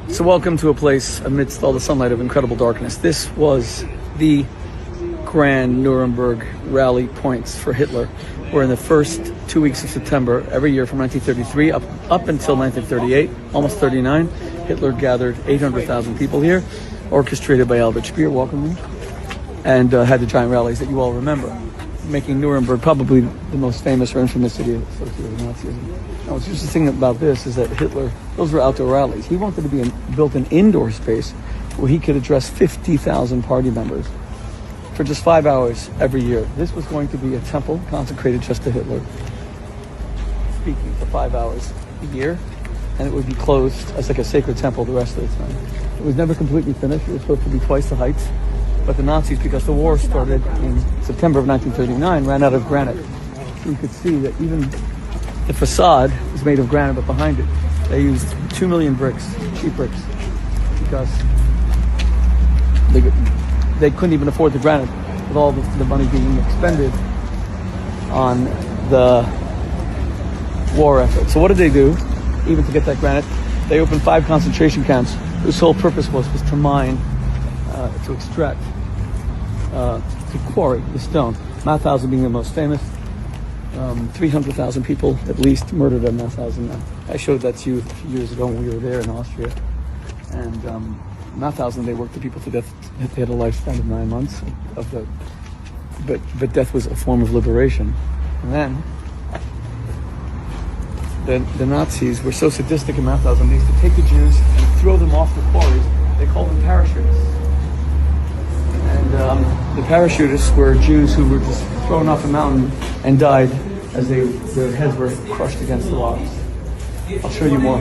So welcome to a place amidst all the sunlight of incredible darkness. This was the grand Nuremberg rally points for Hitler, where in the first 2 weeks of September every year from 1933 up until 1938, almost 39, Hitler gathered 800,000 people here, orchestrated by Albert Speer, welcome me, and had the giant rallies that you all remember, making Nuremberg probably the most famous or infamous city associated with Nazism. Now, what's interesting about this is that Hitler, those were outdoor rallies. He wanted to built an indoor space where he could address 50,000 party members for just 5 hours every year. This was going to be a temple consecrated just to Hitler, speaking for 5 hours a year, and it would be closed as like a sacred temple the rest of the time. It was never completely finished. It was supposed to be twice the height, but the Nazis, because the war started in September of 1939, ran out of granite. So you could see that even the facade is made of granite, but behind it, they used 2 million bricks, cheap bricks, because they couldn't even afford the granite with all the money being expended on the war effort. So what did they do, even to get that granite? They opened 5 concentration camps whose sole purpose was to mine, to extract, to quarry the stone. Mauthausen being the most famous. 300,000 people at least murdered at Mauthausen. I showed that to you a few years ago when we were there in Austria. And Mauthausen, they worked the people to death. They had a lifespan of 9 months but death was a form of liberation. And then the Nazis were so sadistic in Mauthausen, they used to take the Jews and throw them off the quarries. They called them parachutists. And the parachutists were Jews who were just thrown off a mountain and died as their heads were crushed against the rocks. I'll show you more.